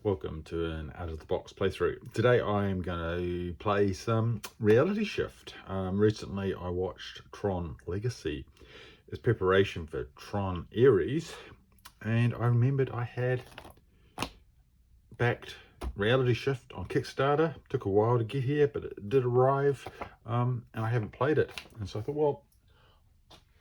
Welcome to an out-of-the-box playthrough. Today I am going to play some Reality Shift. Recently I watched Tron Legacy as preparation for Tron Ares, and I remembered I had backed Reality Shift on Kickstarter. Took a while to get here, but it did arrive, and I haven't played it. And so I thought, well,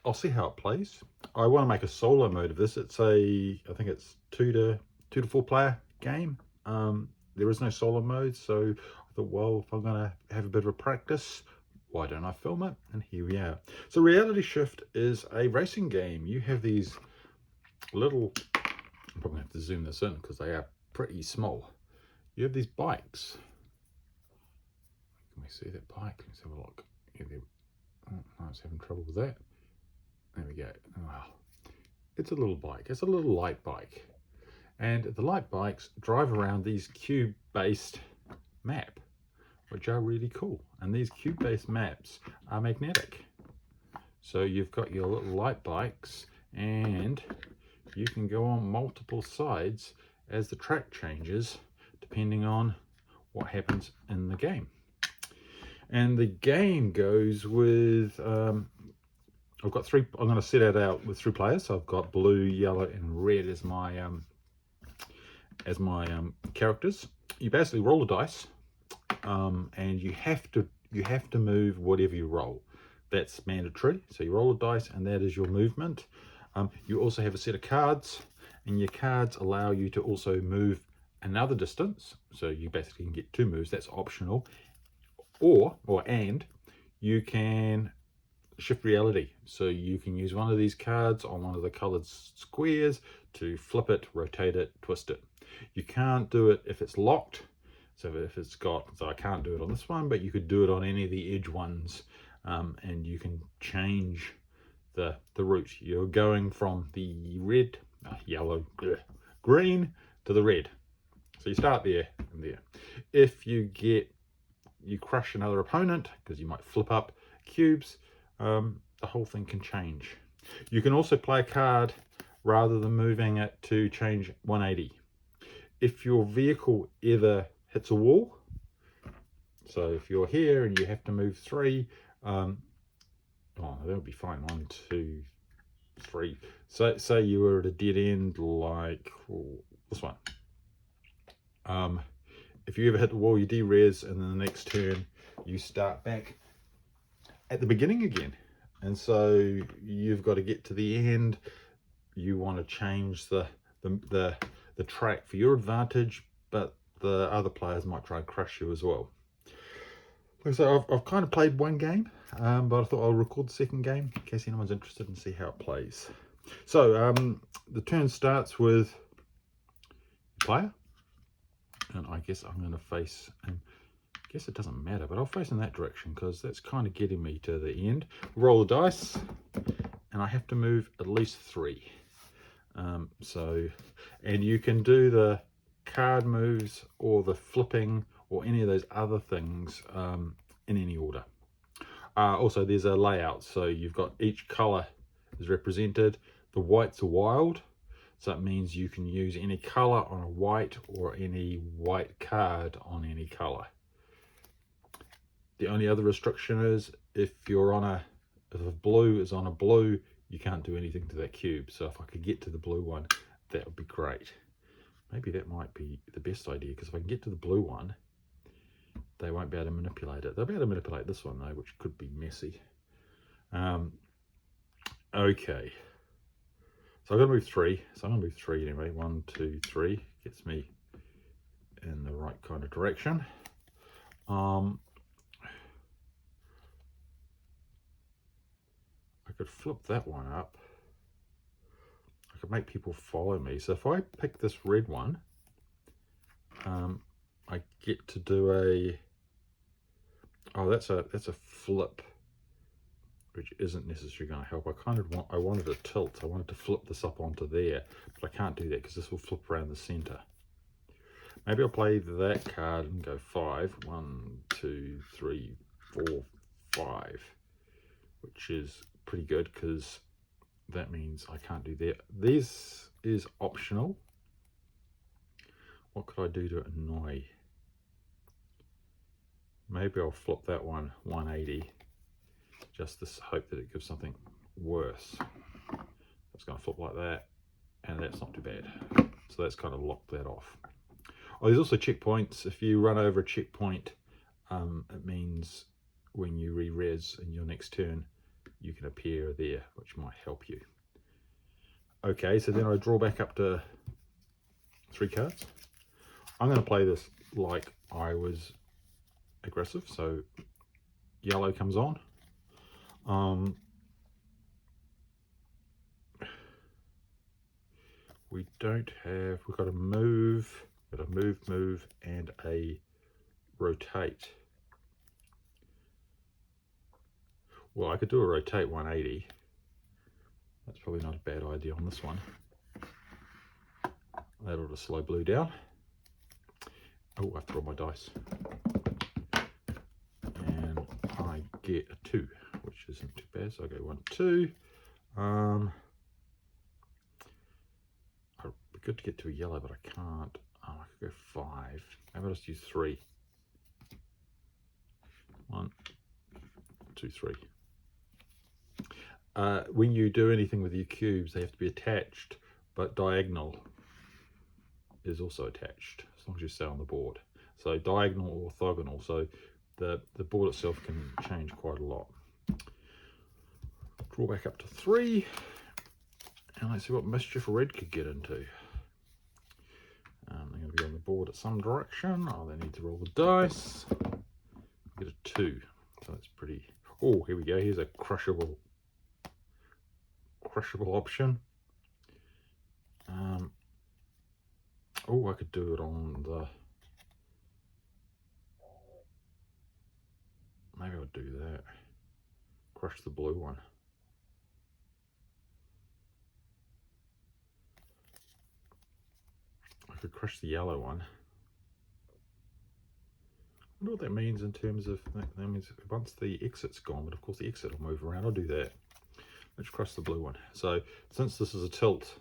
I'll see how it plays. I want to make a solo mode of this. I think it's two to four player game. There is no solo mode, so I thought, well, if I'm gonna have a bit of a practice, why don't I film it? And here we are. So Reality Shift is a racing game. You have these little, I'm probably gonna have to zoom this in because they are pretty small. You have these bikes. Can we see that bike? Let's have a look. Yeah, oh, I was having trouble with that. There we go. Wow. It's a little bike. It's a little light bike. And the light bikes drive around these cube-based map, which are really cool. And these cube-based maps are magnetic. So you've got your little light bikes and you can go on multiple sides as the track changes, depending on what happens in the game. And the game goes with, I've got three, I'm going to set it out with 3 players. So I've got blue, yellow, and red as my characters. You basically roll the dice, and you have to move whatever you roll. That's mandatory. So you roll the dice, and that is your movement. You also have a set of cards, and your cards allow you to also move another distance. So you basically can get 2 moves. That's optional. And you can shift reality, so you can use one of these cards on one of the colored squares to flip it, rotate it, twist it. You can't do it if it's locked, so I can't do it on this one, but you could do it on any of the edge ones, and you can change the route. You're going from the red, yellow, green to the red, so you start there and there. If you crush another opponent, because you might flip up cubes, the whole thing can change. You can also play a card rather than moving it to change 180. If your vehicle ever hits a wall, so if you're here and you have to move 3, oh, that would be fine. 1, 2, 3. So say you were at a dead end like this one. If you ever hit the wall, you de-res, and then the next turn you start back at the beginning again. And so you've got to get to the end. You want to change the track for your advantage, but the other players might try and crush you as well. So I've kind of played one game, but I thought I'll record the second game in case anyone's interested and see how it plays. So the turn starts with player, and I guess I'm going to face, and I guess it doesn't matter, but I'll face in that direction because that's kind of getting me to the end. Roll the dice, and I have to move at least 3. And you can do the card moves or the flipping or any of those other things in any order. Also, there's a layout, so you've got each color is represented. The whites are wild, so it means you can use any color on a white or any white card on any color. The only other restriction is if a blue is on a blue, you can't do anything to that cube. So if I could get to the blue one, that would be great. Maybe that might be the best idea, because if I can get to the blue one, they won't be able to manipulate it. They'll be able to manipulate this one though, which could be messy. Okay. So I've got to move 3. So I'm going to move 3 anyway. 1, 2, 3 gets me in the right kind of direction. I could flip that one up. I could make people follow me. So if I pick this red one, I get to do a, oh, that's a flip, which isn't necessarily going to help. I wanted to tilt. I wanted to flip this up onto there, but I can't do that because this will flip around the center. Maybe I'll play that card and go 5. 1, 2, 3, 4, 5, which is pretty good because that means I can't do that. This is optional. What could I do to annoy? Maybe I'll flip that one 180, just to hope that it gives something worse. It's going to flip like that, and that's not too bad. So that's kind of locked that off. Oh, there's also checkpoints. If you run over a checkpoint, it means when you re-res in your next turn, you can appear there, which might help you. Okay, so then I draw back up to 3 cards. I'm going to play this like I was aggressive, so yellow comes on. We don't have, we've got a move, move, and a rotate. Well, I could do a rotate 180. That's probably not a bad idea on this one. That'll just slow blue down. Oh, I've drawn my dice. And I get a 2, which isn't too bad. So I go 1, 2. It'd be good to get to a yellow, but I can't. Oh, I could go 5. Maybe I'll just use 3. 1, 2, 3. When you do anything with your cubes, they have to be attached, but diagonal is also attached, as long as you stay on the board. So diagonal or orthogonal, so the board itself can change quite a lot. Draw back up to 3, and let's see what mischief red could get into. They're going to be on the board at some direction. Oh, they need to roll the dice. Get a 2, so that's pretty. Oh, here we go. Here's a crushable option. Oh, I could do it on the. Maybe I'll do that. Crush the blue one. I could crush the yellow one. I wonder what that means in terms of, that means once the exit's gone, but of course the exit will move around. I'll do that. Let's crush the blue one. So since this is a tilt,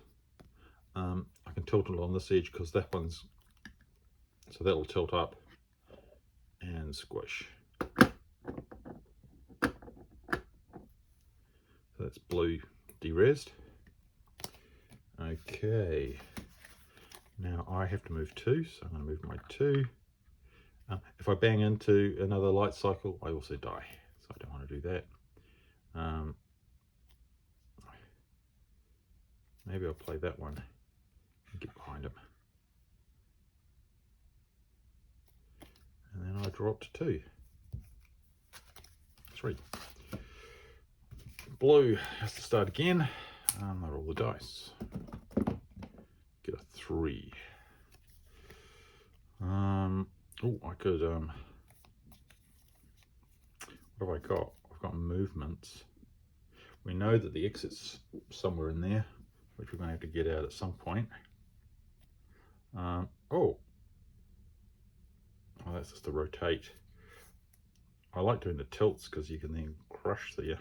I can tilt it on this edge because that one's, so that'll tilt up and squish. So that's blue de-resed. Okay, now I have to move 2, so I'm going to move my 2. If I bang into another light cycle, I also die, so I don't want to do that. Maybe I'll play that one and get behind him. And then I draw up to 2. 3. Blue has to start again. I roll the dice. Get a 3. Oh, I could, what have I got? I've got movements. We know that the exit's somewhere in there, which we're going to have to get out at some point. Oh, that's just a rotate. I like doing the tilts because you can then crush the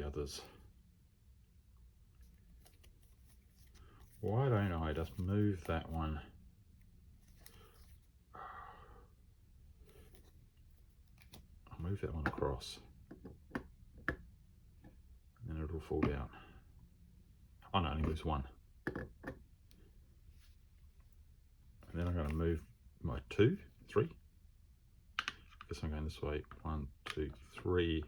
others. Why don't I just move that one? I'll move that one across, and then it'll fall down. Oh no, it only moves 1. And then I'm going to move my 2, 3. I guess I'm going this way. 1, 2, 3.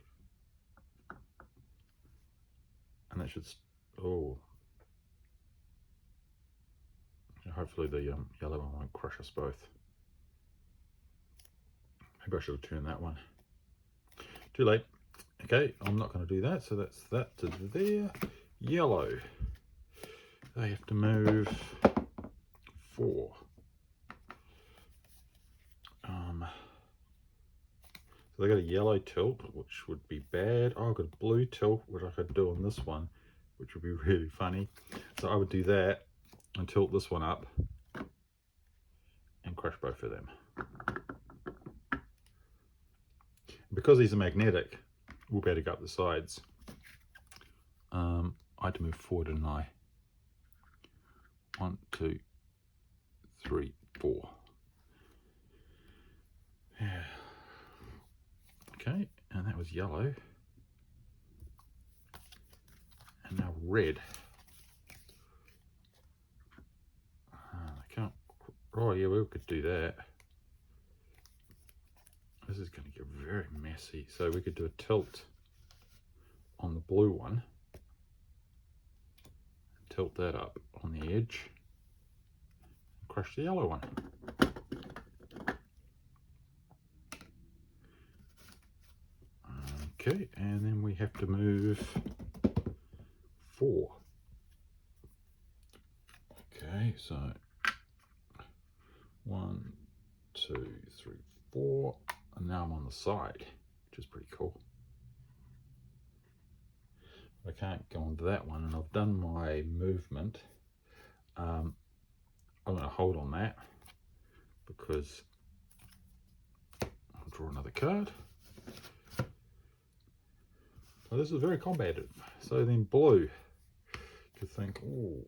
And that should, oh. Hopefully the yellow one won't crush us both. Maybe I should have turned that one. Too late. Okay, I'm not going to do that, so that's that to there. Yellow. They have to move 4. So they got a yellow tilt, which would be bad. Oh, I've got a blue tilt, which I could do on this one, which would be really funny. So I would do that and tilt this one up and crush both of them. Because these are magnetic, we'll be able to go up the sides. I had to move forward, didn't I? 1, 2, 3, 4. Yeah. Okay, and that was yellow. And now red. I can't. Oh yeah, we could do that. This is going to get very messy. So we could do a tilt on the blue one. Tilt that up on the edge. And crush the yellow one. Okay, and then we have to move 4. Okay, so 1, 2, 3, 4, and now I'm on the side, which is pretty cool. I can't go onto that one, and I've done my movement. I'm going to hold on that because I'll draw another card. So this is very combative. So then blue, you think, oh,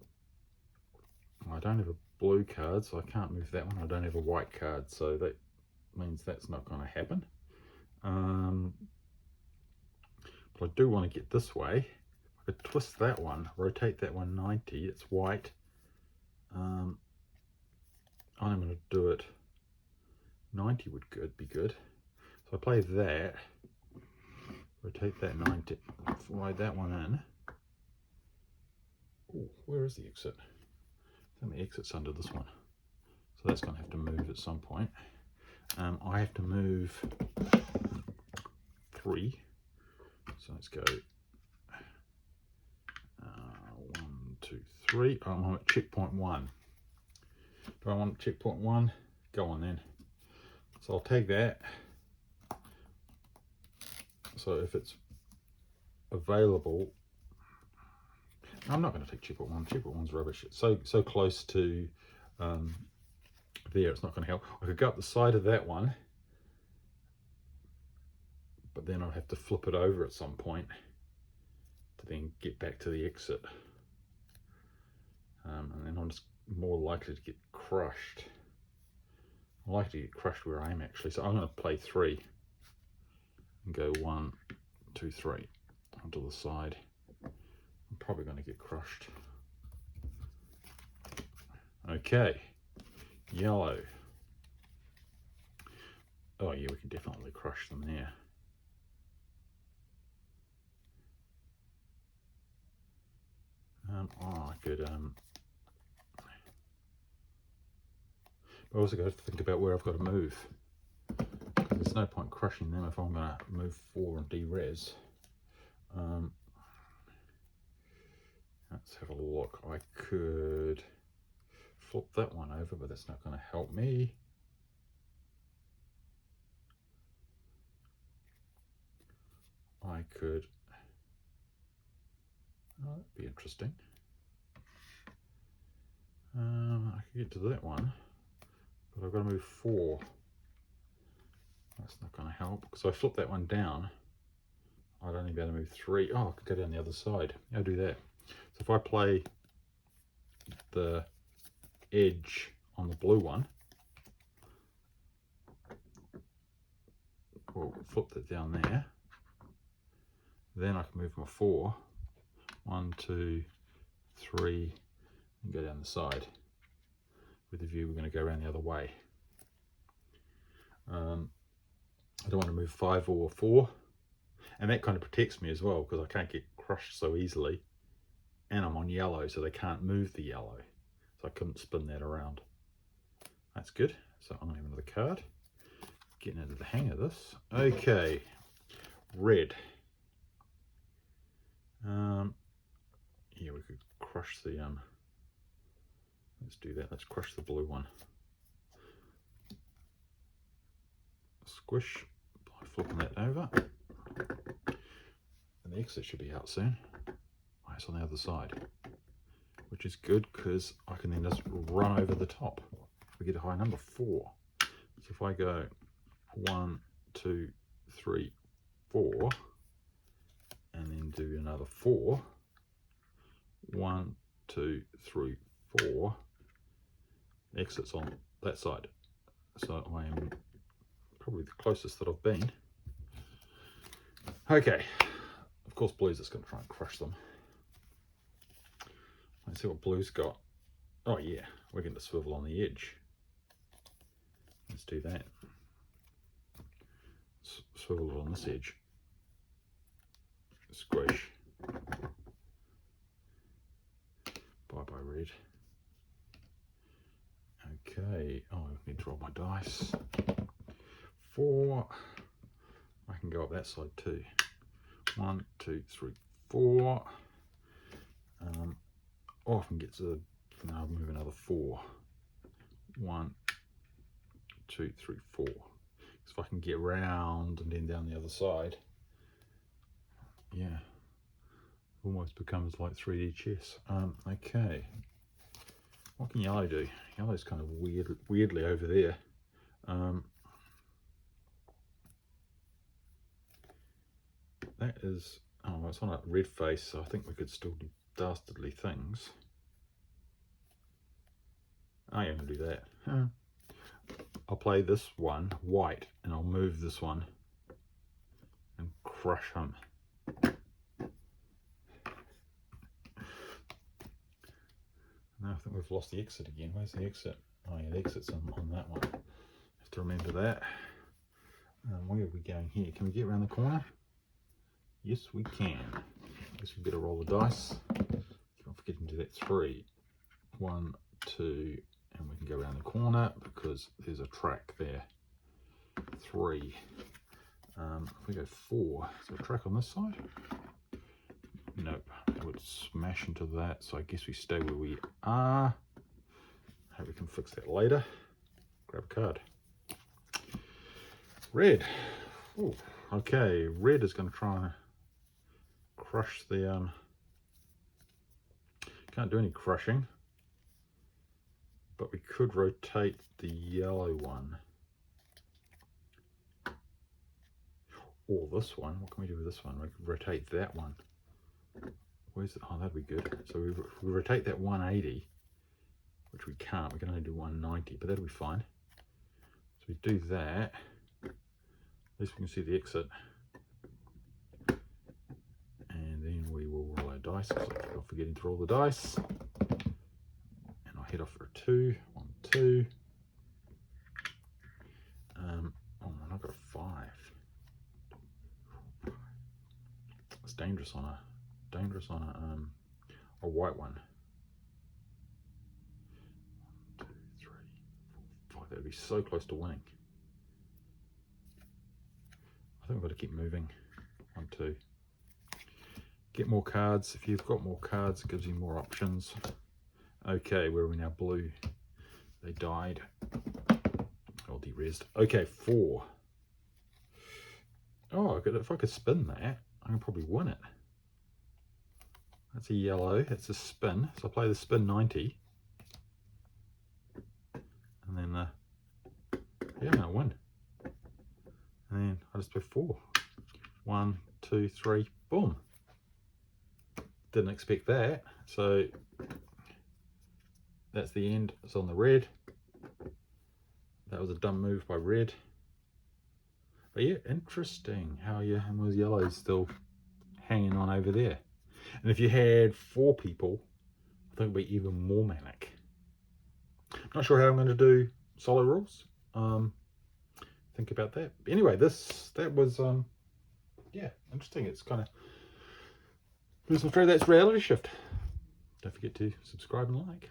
I don't have a blue card, so I can't move that one. I don't have a white card, so that means that's not going to happen. But I do want to get this way. I could twist that one, rotate that one 90. It's white. I'm going to do it 90 would be good. So I play that, rotate that 90, slide that one in. Ooh, where is the exit? I think the exit's under this one. So that's going to have to move at some point. I have to move 3. So let's go 1, 2, 3. I'm at checkpoint 1. Do I want checkpoint 1? Go on then. So I'll take that. So if it's available, I'm not going to take checkpoint 1. Checkpoint 1's rubbish. It's so close to there, it's not going to help. I could go up the side of that one, but then I'll have to flip it over at some point to then get back to the exit. And then I'm just more likely to get crushed. I'm likely to get crushed where I am actually. So I'm going to play 3 and go 1, 2, 3 onto the side. I'm probably going to get crushed. Okay, yellow. Oh yeah, we can definitely crush them there. I could I also got to think about where I've got to move, because there's no point crushing them if I'm going to move 4 and de-res. Let's have a look. I could flip that one over, but that's not going to help me. I could, oh, that'd be interesting. I could get to that one, but I've got to move 4. That's not going to help, because if I flip that one down, I'd only be able to move 3. Oh, I could go down the other side. I'll do that. So if I play the edge on the blue one, we'll flip that down there. Then I can move my 4. 1, 2, 3, and go down the side. With the view we're going to go around the other way. I don't want to move 5 or 4. And that kind of protects me as well, because I can't get crushed so easily. And I'm on yellow, so they can't move the yellow. So I couldn't spin that around. That's good. So I'm going to have another card. Getting into the hang of this. Okay. Red. Yeah, we could crush the, let's do that. Let's crush the blue one. Squish by flipping that over. And the exit should be out soon. Oh, it's on the other side, which is good because I can then just run over the top. We get a high number 4. So if I go 1, 2, 3, 4, and then do another 4, 1, 2, 3, 4, exits on that side. So I am probably the closest that I've been. Okay, of course blue's just going to try and crush them. Let's see what blue's got. Oh yeah, we're going to swivel on the edge. Let's do that. Swivel it on this edge. Squish. Bye bye red. Okay, oh, I need to roll my dice. 4. I can go up that side too. 1, 2, 3, 4. I can get to, now I'll move another 4. 1, 2, 3, 4. So if I can get round and then down the other side, yeah, almost becomes like 3D chess. Okay, what can yellow do? Yellow's kind of weirdly over there. That is, oh, it's on a red face, so I think we could still do dastardly things. I am going to do that. I'll play this one white and I'll move this one and crush him. Now I think we've lost the exit again. Where's the exit? Oh yeah, the exit's on that one. Have to remember that. Where are we going here? Can we get around the corner? Yes, we can. I guess we better roll the dice. Keep on forgetting to do that. 3, 1, 2, and we can go around the corner because there's a track there. 3. If we go 4, is there a track on this side? Nope. It would smash into that, so I guess we stay where we are. Hope we can fix that later. Grab a card. Red. Ooh, okay, red is going to try and crush the can't do any crushing, but we could rotate the yellow one or this one. What can we do with this one? We could rotate that one. Where's it? Oh, that'd be good. So we rotate that 180, which we can't. We can only do 190, but that'll be fine. So we do that. At least we can see the exit. And then we will roll our dice, because I keep on forgetting to roll the dice. And I'll head off for a 2. 1, 2. Oh, and I've got a 5. It's dangerous on a white one. 1, 2, 3, 4, 5. That would be so close to winning. I think we've got to keep moving. 1, 2. Get more cards. If you've got more cards, it gives you more options. Okay, where are we now? Blue. They died. Or de-rezzed. Okay, 4. Oh, if I could spin that, I can probably win it. That's a yellow. It's a spin. So I play the spin 90. And then, yeah, I'm going to win. And then I just play 4. 1, 2, 3, boom. Didn't expect that. So that's the end. It's on the red. That was a dumb move by red. But yeah, interesting how was yellow still hanging on over there. And if you had 4 people, I think it would be even more manic. Not sure how I'm going to do solo rules. Think about that. But anyway, that was yeah, interesting. It's kind of losing through. That's Reality Shift. Don't forget to subscribe and like.